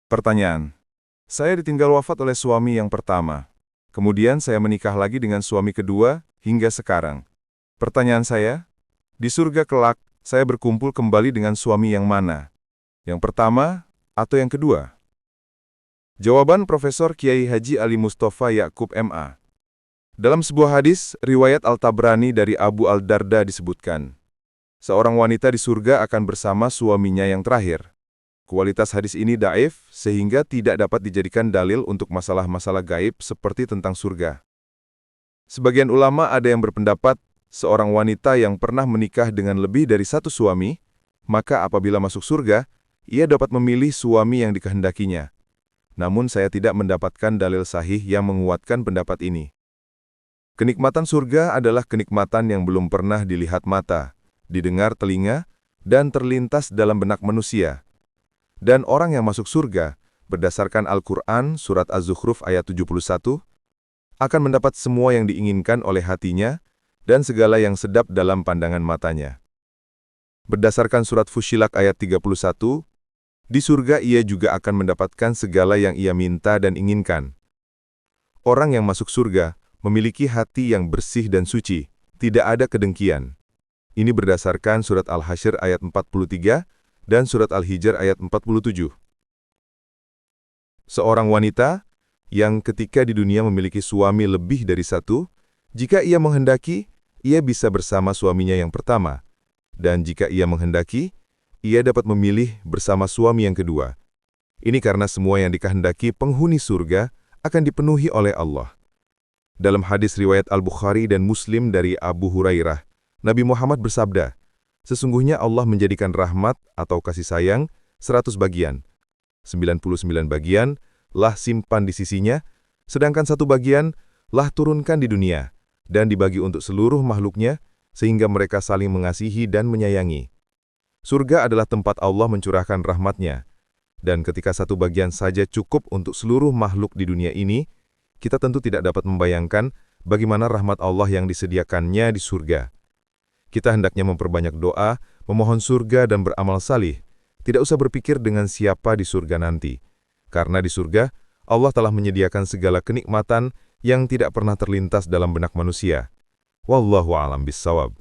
Pertanyaan. Saya ditinggal wafat oleh suami yang pertama. Kemudian saya menikah lagi dengan suami kedua hingga sekarang. Pertanyaan saya, di surga kelak, saya berkumpul kembali dengan suami yang mana? Yang pertama atau yang kedua? Jawaban Profesor Kiai Haji Ali Mustafa Yakub MA. Dalam sebuah hadis, riwayat Al-Tabrani dari Abu Al-Darda disebutkan, seorang wanita di surga akan bersama suaminya yang terakhir. Kualitas hadis ini dhaif sehingga tidak dapat dijadikan dalil untuk masalah-masalah gaib seperti tentang surga. Sebagian ulama ada yang berpendapat, seorang wanita yang pernah menikah dengan lebih dari satu suami, maka apabila masuk surga, ia dapat memilih suami yang dikehendakinya. Namun saya tidak mendapatkan dalil sahih yang menguatkan pendapat ini. Kenikmatan surga adalah kenikmatan yang belum pernah dilihat mata, didengar telinga, dan terlintas dalam benak manusia. Dan orang yang masuk surga, berdasarkan Al-Quran Surat Az-Zukhruf ayat 71, akan mendapat semua yang diinginkan oleh hatinya dan segala yang sedap dalam pandangan matanya. Berdasarkan Surat Fussilat ayat 31, di surga ia juga akan mendapatkan segala yang ia minta dan inginkan. Orang yang masuk surga memiliki hati yang bersih dan suci, tidak ada kedengkian. Ini berdasarkan Surat Al-Hasyr ayat 43, dan Surat Al-Hijr ayat 47. Seorang wanita yang ketika di dunia memiliki suami lebih dari satu, jika ia menghendaki, ia bisa bersama suaminya yang pertama. Dan jika ia menghendaki, ia dapat memilih bersama suami yang kedua. Ini karena semua yang dikehendaki penghuni surga akan dipenuhi oleh Allah. Dalam hadis riwayat Al-Bukhari dan Muslim dari Abu Hurairah, Nabi Muhammad bersabda, sesungguhnya Allah menjadikan rahmat atau kasih sayang 100 bagian. 99 bagian lah simpan di sisinya, sedangkan 1 bagian lah turunkan di dunia, dan dibagi untuk seluruh makhluknya, sehingga mereka saling mengasihi dan menyayangi. Surga adalah tempat Allah mencurahkan rahmatnya, dan ketika 1 bagian saja cukup untuk seluruh makhluk di dunia ini, kita tentu tidak dapat membayangkan bagaimana rahmat Allah yang disediakannya di surga. Kita hendaknya memperbanyak doa, memohon surga dan beramal salih. Tidak usah berpikir dengan siapa di surga nanti. Karena di surga, Allah telah menyediakan segala kenikmatan yang tidak pernah terlintas dalam benak manusia. Wallahu a'lam bissawab.